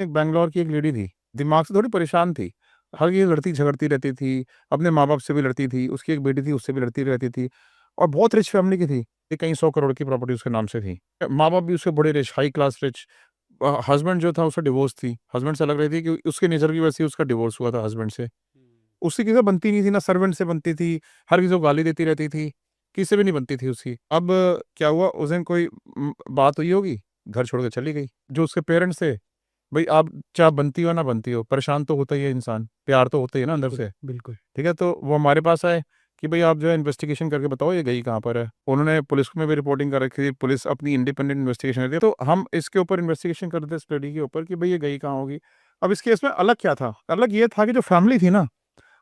एक बैंगलोर की एक लेडी थी, दिमाग से थोड़ी परेशान थी। हर ये लड़ती झगड़ती रहती थी, अपने माँ-बाप से भी लड़ती थी, उसकी एक बेटी थी उससे भी लड़ती रहती थी और बहुत रिच फैमिली की थी। ये कहीं 100 करोड़ की प्रॉपर्टी उसके नाम से थी। माँ-बाप भी उसके बड़े rich, high class rich. Husband जो था उसका डिवोर्स थी। हस्बैंड से अलग रही थी कि उसके नेचर की वजह से उसका डिवोर्स हुआ था हस्बैंड से। उससे किसी से बनती नहीं थी, ना सर्वेंट से बनती थी, हर किसी को गाली देती रहती थी, किसी से भी नहीं बनती थी उसकी। अब क्या हुआ उस दिन कोई बात हुई होगी, घर छोड़ के चली गई। जो उसके पेरेंट्स थे, भई आप चाहे बनती हो ना बनती हो, परेशान तो होता ही है इंसान, प्यार तो होता ही है ना अंदर बिल्कुल, से, बिल्कुल। ठीक है? तो वो हमारे पास आए कि भई आप जो है इन्वेस्टिगेशन करके बताओ ये गई कहाँ पर है? उन्होंने पुलिस में भी रिपोर्टिंग कर रखी थी, पुलिस अपनी इंडिपेंडेंट इन्वेस्टिगेशन करती है। तो हम इसके ऊपर इन्वेस्टिगेशन कर रहे थे इस लेडी के ऊपर कि भई ये गई कहाँ होगी? अब इस केस में अलग क्या था? अलग ये था कि जो फैमिली थी ना,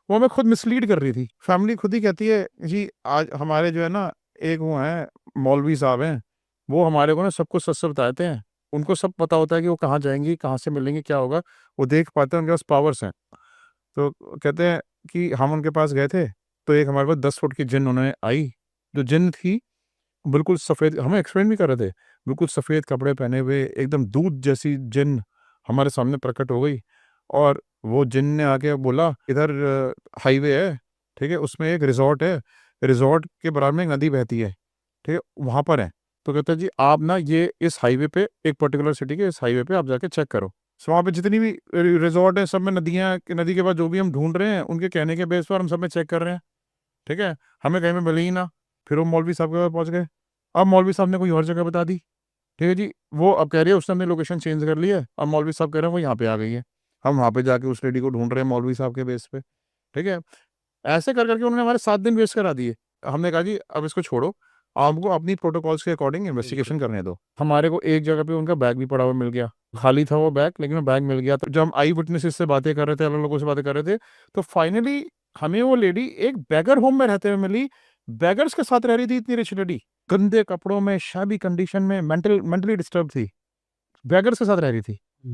वो हमें खुद मिसलीड कर रही थी। फैमिली खुद ही कहती है, जी आज हमारे जो है ना एक वो हैं मौलवी साहब हैं, वो हमारे को ना सब कुछ सच-सच बताते हैं। उनको सब पता होता है कि वो कहाँ जाएँगी, कहाँ से मिलेंगी, क्या होगा, वो देख पाते हैं, उनके पास पावर्स हैं। तो कहते हैं कि हम उनके पास गए थे, तो एक हमारे पास 10 फुट की जिन्न उन्होंने आई, जो जिन्न थी बिल्कुल सफ़ेद, हमें एक्सप्लेन भी कर रहे थे, बिल्कुल सफ़ेद कपड़े पहने हुए, एकदम दूध जैसी जिन्न हमारे सामने प्रकट हो गई और वो जिन्न ने आके बोला, "इधर हाईवे है, ठीक है? उसमें एक रिज़ॉर्ट है, रिज़ॉर्ट के बराबर में एक नदी बहती है, ठीक है? वहाँ पर है।" तो कहता है, "जी, आप ना ये इस हाईवे पे एक पर्टिकुलर सिटी के इस हाईवे पे आप जाके चेक करो।" सो वहाँ पे जितनी भी रिज़ॉर्ट है, सब में नदियाँ नदी के पास जो भी हम ढूँढ रहे हैं, उनके कहने के बेस पर हम सब में चेक कर रहे हैं, ठीक है? हमें कहीं पे मिली ही ना। फिर वो मौलवी साहब के पास पहुँच गए। अब मौलवी साहब ने कोई और जगह बता दी, ठीक है जी। वो अब कह रही है उसने अपनी लोकेशन चेंज कर ली है, अब मौलवी साहब कह रहे हैं वो यहाँ पे आ गई है। हम वहाँ पे जाके उस लेडी को ढूँढ रहे हैं मौलवी साहब के बेस पे, ठीक है। ऐसे कर के उन्होंने हमारे 7 दिन वेस्ट करा दिए। हमने कहा जी अब इसको छोड़ो, आपको अपनी प्रोटोकॉल्स के अकॉर्डिंग बिल्कुल। इन्वेस्टिगेशन करने दो। हमारे को एक जगह पे उनका बैग भी पड़ा हुआ मिल गया। खाली था वो बैग, लेकिन वो बैग मिल गया। तो जब हम आई विटनेसेस से बातें कर रहे थे, अलग लोगों से बातें कर रहे थे, तो फाइनली हमें वो लेडी एक बेगर होम में रहते हुए मिली। बेगर्स के साथ रह रही थी इतनी रिच लेडी। गंदे कपड़ों में, शैबी कंडीशन में, मेंटली डिस्टर्ब थी। बेगर्स के साथ रह रही थी।